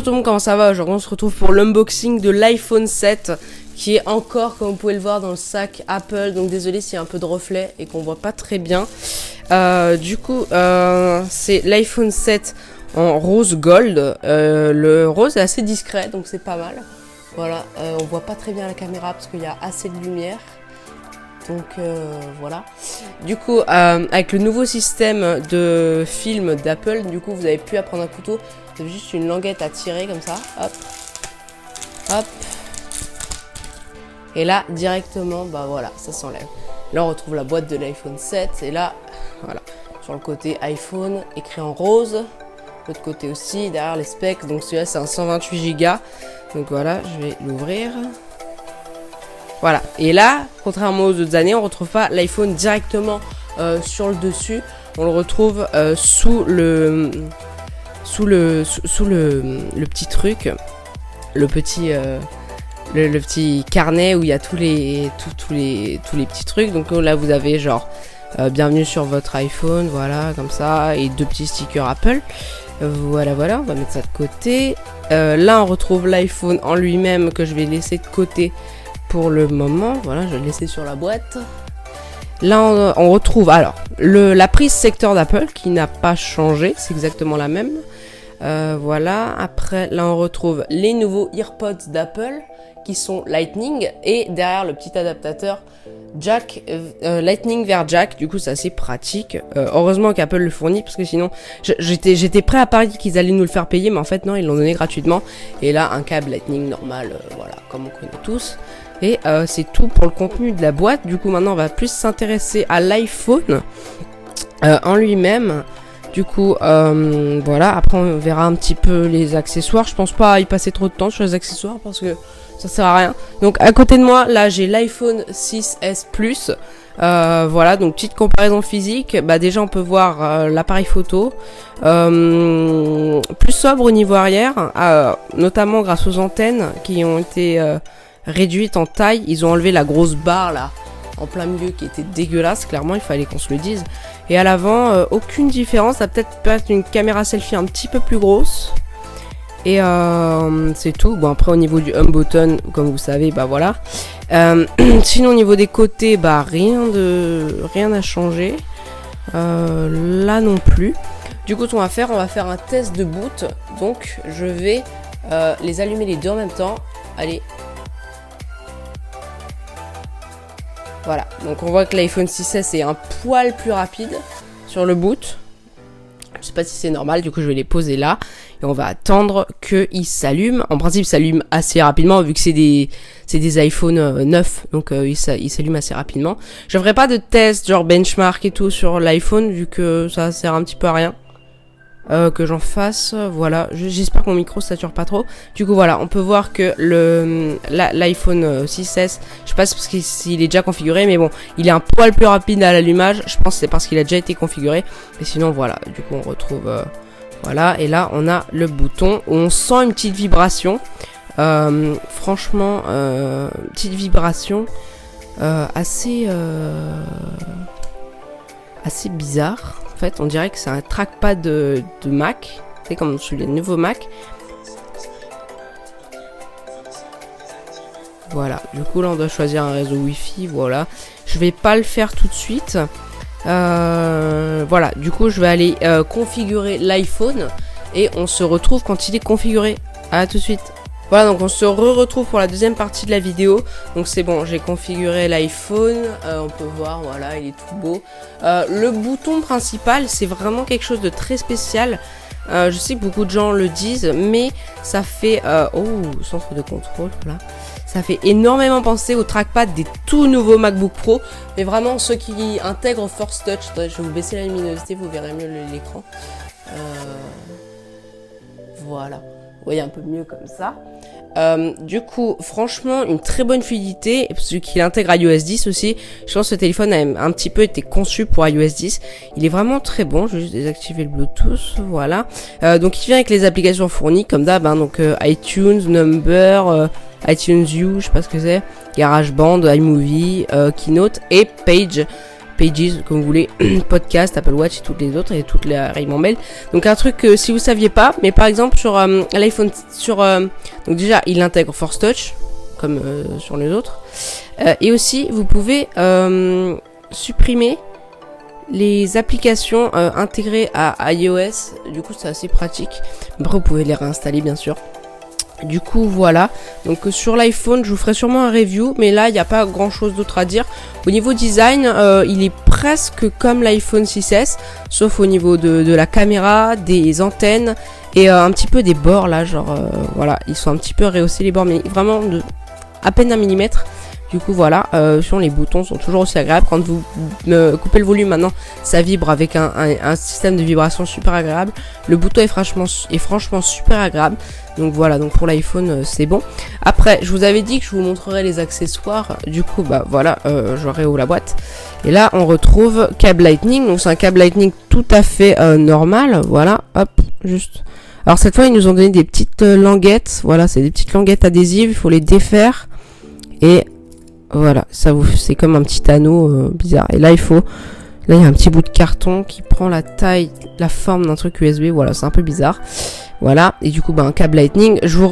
Bonjour tout le monde, comment ça va? Aujourd'hui on se retrouve pour l'unboxing de l'iPhone 7 qui est encore, comme vous pouvez le voir, dans le sac Apple. Donc désolé s'il y a un peu de reflet et qu'on voit pas très bien. C'est l'iPhone 7 en rose gold. Le rose est assez discret, donc c'est pas mal. Voilà, on voit pas très bien la caméra parce qu'il y a assez de lumière. Donc voilà. Du coup, avec le nouveau système de film d'Apple, du coup, vous avez plus à prendre un couteau. Vous avez juste une languette à tirer comme ça. Hop. Hop. Et là, directement, bah voilà, ça s'enlève. Là, on retrouve la boîte de l'iPhone 7. Et là, voilà. Sur le côté iPhone, écrit en rose. L'autre côté aussi, derrière les specs. Donc celui-là, c'est un 128 Go. Donc voilà, je vais l'ouvrir. Voilà, et là, contrairement aux autres années, on ne retrouve pas l'iPhone directement sur le dessus. On le retrouve sous le petit truc, le petit carnet où il y a tous les petits trucs. Donc là, vous avez genre bienvenue sur votre iPhone, voilà, comme ça, et deux petits stickers Apple. Voilà, on va mettre ça de côté. Là, on retrouve l'iPhone en lui-même que je vais laisser de côté. Pour le moment, voilà, je vais le laisser sur la boîte. Là, on retrouve alors la prise secteur d'Apple qui n'a pas changé, c'est exactement la même. Voilà, après, là, on retrouve les nouveaux AirPods d'Apple qui sont Lightning et derrière le petit adaptateur jack, Lightning vers jack. Du coup, c'est assez pratique. Heureusement qu'Apple le fournit parce que sinon, j'étais prêt à parier qu'ils allaient nous le faire payer, mais en fait, non, ils l'ont donné gratuitement. Et là, un câble Lightning normal, voilà, comme on connaît tous. Et c'est tout pour le contenu de la boîte. Du coup, maintenant, on va plus s'intéresser à l'iPhone en lui-même. Du coup, voilà. Après, on verra un petit peu les accessoires. Je pense pas y passer trop de temps sur les accessoires parce que ça sert à rien. Donc, à côté de moi, là, j'ai l'iPhone 6S Plus. Voilà, donc petite comparaison physique. Bah, déjà, on peut voir l'appareil photo. Plus sobre au niveau arrière, notamment grâce aux antennes qui ont été réduite en taille. Ils ont enlevé la grosse barre là en plein milieu qui était dégueulasse, clairement il fallait qu'on se le dise. Et à l'avant, aucune différence. Ça peut-être une caméra selfie un petit peu plus grosse. Et c'est tout. Bon, après au niveau du home button, comme vous savez, bah voilà. Sinon au niveau des côtés, bah rien à changer. Là non plus. Du coup, ce qu'on va faire, un test de boot. Donc je vais les allumer les deux en même temps. Allez. Voilà, donc on voit que l'iPhone 6S est un poil plus rapide sur le boot. Je sais pas si c'est normal, du coup je vais les poser là. Et on va attendre qu'ils s'allument. En principe, ils s'allument assez rapidement vu que c'est des iPhone 9. Donc ils s'allument assez rapidement. Je ferai pas de test genre benchmark et tout sur l'iPhone vu que ça sert un petit peu à rien. Que j'en fasse, voilà, j'espère que mon micro sature pas trop. Du coup voilà, on peut voir que l'iPhone 6S, je sais pas si parce qu'il est déjà configuré, mais bon, il est un poil plus rapide à l'allumage. Je pense que c'est parce qu'il a déjà été configuré. Et sinon voilà, du coup on retrouve voilà, et là on a le bouton où on sent une petite vibration. Franchement, petite vibration assez bizarre. En fait, on dirait que c'est un trackpad de Mac. C'est comme sur les nouveaux Mac. Voilà. Du coup, là, on doit choisir un réseau Wi-Fi. Voilà. Je vais pas le faire tout de suite. Voilà. Du coup, je vais aller configurer l'iPhone. Et on se retrouve quand il est configuré. À tout de suite. Voilà, donc on se retrouve pour la deuxième partie de la vidéo. Donc c'est bon, j'ai configuré l'iPhone. On peut voir, voilà, il est tout beau. Le bouton principal, c'est vraiment quelque chose de très spécial. Je sais que beaucoup de gens le disent, mais ça fait... centre de contrôle, voilà. Ça fait énormément penser au trackpad des tout nouveaux MacBook Pro. Mais vraiment, ceux qui intègrent Force Touch. Attendez, je vais vous baisser la luminosité, vous verrez mieux l'écran. Voilà. Vous voyez un peu mieux comme ça. Du coup, franchement, une très bonne fluidité, parce qu'il intègre iOS 10 aussi. Je pense que ce téléphone a un petit peu été conçu pour iOS 10. Il est vraiment très bon. Je vais juste désactiver le Bluetooth, voilà. Donc il vient avec les applications fournies, comme d'hab, hein, donc iTunes, Number, iTunes U, je sais pas ce que c'est, GarageBand, iMovie, Keynote et Page. Pages, comme vous voulez, Podcast, Apple Watch et toutes les autres, et toutes les rayonnements mail. Donc un truc que si vous saviez pas, mais par exemple sur l'iPhone, donc déjà il intègre Force Touch, comme sur les autres, et aussi vous pouvez supprimer les applications intégrées à iOS. Du coup c'est assez pratique. Après vous pouvez les réinstaller bien sûr. Du coup voilà, donc sur l'iPhone je vous ferai sûrement un review, mais là il n'y a pas grand chose d'autre à dire. Au niveau design, il est presque comme l'iPhone 6S, sauf au niveau de la caméra, des antennes et un petit peu des bords là, genre voilà, ils sont un petit peu rehaussés les bords, mais vraiment de à peine 1 millimètre. Du coup voilà, sur les boutons sont toujours aussi agréables. Quand vous coupez le volume maintenant, ça vibre avec un système de vibration super agréable. Le bouton est franchement super agréable. Donc voilà, donc pour l'iPhone c'est bon. Après je vous avais dit que je vous montrerai les accessoires. Du coup bah voilà, je réouvre la boîte. Et là on retrouve câble Lightning. Donc c'est un câble Lightning tout à fait normal. Voilà, hop, juste. Alors cette fois ils nous ont donné des petites languettes. Voilà, c'est des petites languettes adhésives. Il faut les défaire. Et voilà, c'est comme un petit anneau bizarre. Et là, il y a un petit bout de carton qui prend la forme d'un truc USB. Voilà, c'est un peu bizarre. Voilà, et du coup, un câble Lightning. Je vous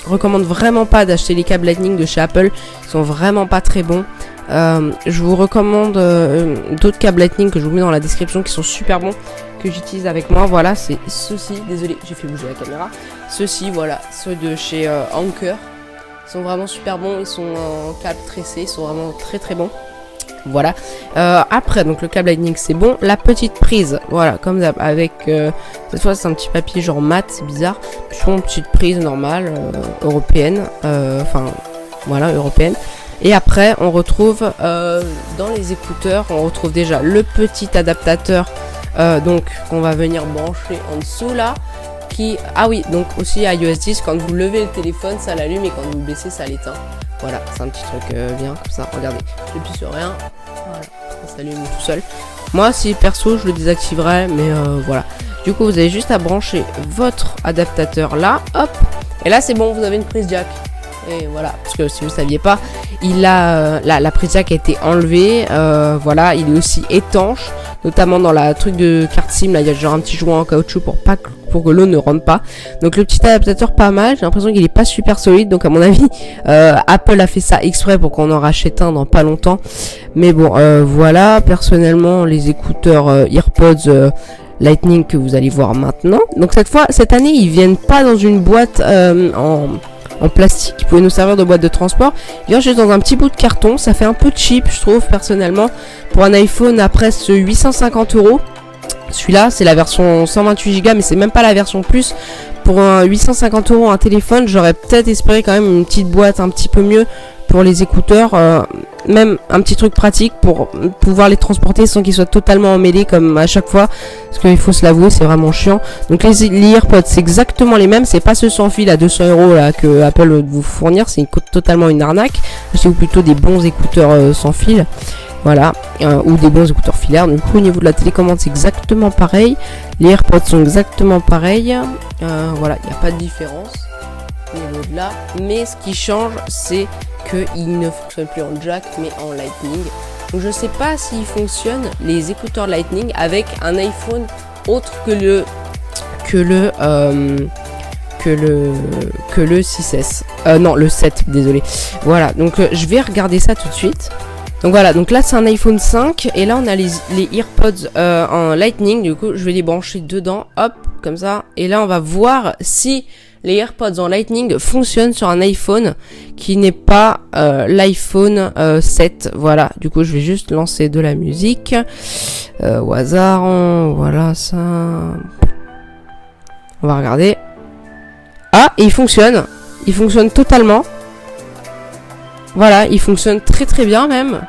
recommande vraiment pas d'acheter les câbles Lightning de chez Apple. Ils sont vraiment pas très bons. Je vous recommande d'autres câbles Lightning que je vous mets dans la description qui sont super bons, que j'utilise avec moi. Voilà, c'est ceux-ci. Désolé, j'ai fait bouger la caméra. Ceux-ci, voilà, ceux de chez Anker. Ils sont vraiment super bons, ils sont en câble tressé, ils sont vraiment très très bons. Voilà. Après, donc le câble Lightning c'est bon. La petite prise, voilà, comme d'hab, avec cette fois c'est un petit papier genre mat, c'est bizarre. Puis une petite prise normale, européenne. Enfin, voilà, européenne. Et après, on retrouve dans les écouteurs, on retrouve déjà le petit adaptateur donc qu'on va venir brancher en dessous là. Ah oui, donc aussi iOS 10, quand vous levez le téléphone ça l'allume et quand vous le baissez ça l'éteint. Voilà, c'est un petit truc bien comme ça. Regardez, j'appuie sur rien, voilà, ça s'allume tout seul. Moi si perso je le désactiverai, mais voilà. Du coup vous avez juste à brancher votre adaptateur là, hop, et là c'est bon, vous avez une prise jack. Et voilà, parce que si vous saviez pas, la prise jack a été enlevée. Voilà, il est aussi étanche, notamment dans la truc de carte SIM. Là, il y a genre un petit joint en caoutchouc pour que l'eau ne rentre pas. Donc le petit adaptateur pas mal. J'ai l'impression qu'il est pas super solide. Donc à mon avis, Apple a fait ça exprès pour qu'on en rachète un dans pas longtemps. Mais bon, voilà. Personnellement, les écouteurs AirPods Lightning que vous allez voir maintenant. Donc cette année, ils viennent pas dans une boîte en plastique qui pouvait nous servir de boîte de transport. Il vient juste dans un petit bout de carton. Ça fait un peu cheap, je trouve, personnellement, pour un iPhone à presque 850 €. Celui-là, c'est la version 128 Go, mais c'est même pas la version plus. Pour un 850 € un téléphone, j'aurais peut-être espéré quand même une petite boîte un petit peu mieux pour les écouteurs. Même un petit truc pratique pour pouvoir les transporter sans qu'ils soient totalement emmêlés comme à chaque fois, parce qu'il faut se l'avouer, c'est vraiment chiant. Donc les AirPods c'est exactement les mêmes, c'est pas ceux sans fil à 200 € là que Apple veut vous fournir, c'est totalement une arnaque. Achetez-vous plutôt des bons écouteurs sans fil, voilà, ou des bons écouteurs filaires. Du coup au niveau de la télécommande c'est exactement pareil, les AirPods sont exactement pareils, voilà, il n'y a pas de différence au niveau de là, mais ce qui change c'est qu'il ne fonctionne plus en jack mais en Lightning. Donc je sais pas s'il fonctionne les écouteurs Lightning avec un iPhone autre que le 6S. Non, le 7, désolé. Voilà, donc je vais regarder ça tout de suite. Donc voilà, donc là c'est un iPhone 5 et là on a les AirPods en Lightning. Du coup je vais les brancher dedans, hop, comme ça. Et là on va voir si les AirPods en Lightning fonctionnent sur un iPhone qui n'est pas l'iPhone 7. Voilà, du coup je vais juste lancer de la musique au hasard. Voilà ça. On va regarder. Ah, et il fonctionne totalement. Voilà, il fonctionne très très bien même.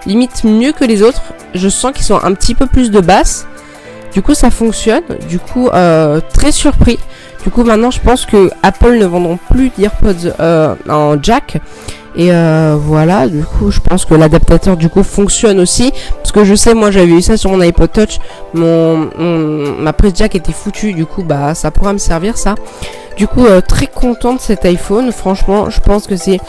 Limite mieux que les autres. Je sens qu'ils sont un petit peu plus de basse. Du coup ça fonctionne. Du coup très surpris. Du coup maintenant je pense que Apple ne vendront plus d'AirPods en jack. Et voilà, du coup je pense que l'adaptateur du coup fonctionne aussi. Parce que je sais, moi j'avais eu ça sur mon iPod Touch. Ma prise jack était foutue. Du coup bah ça pourra me servir ça. Du coup très content de cet iPhone. Franchement je pense que c'est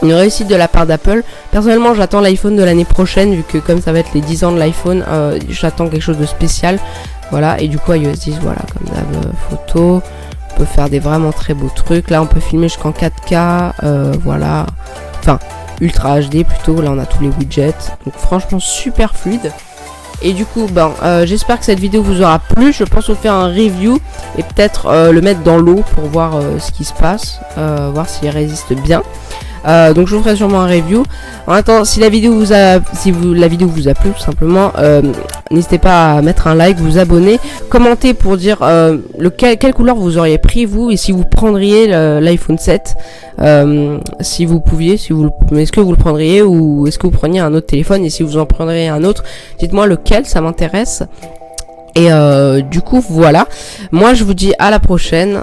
une réussite de la part d'Apple. Personnellement, j'attends l'iPhone de l'année prochaine, vu que comme ça va être les 10 ans de l'iPhone, j'attends quelque chose de spécial. Voilà, et du coup iOS 10, voilà, comme d'hab, photo. On peut faire des vraiment très beaux trucs. Là, on peut filmer jusqu'en 4K, voilà. Enfin, Ultra HD plutôt. Là, on a tous les widgets. Donc franchement, super fluide. Et du coup, j'espère que cette vidéo vous aura plu. Je pense vous faire un review et peut-être le mettre dans l'eau pour voir ce qui se passe, voir s'il résiste bien. Donc je vous ferai sûrement un review. En attendant, si la vidéo vous a plu tout simplement, n'hésitez pas à mettre un like, vous abonner, commenter pour dire quelle couleur vous auriez pris vous et si vous prendriez l'iPhone 7, si vous pouviez, est-ce que vous le prendriez ou est-ce que vous preniez un autre téléphone, et si vous en prendriez un autre, dites-moi lequel, ça m'intéresse. Et du coup voilà, moi je vous dis à la prochaine.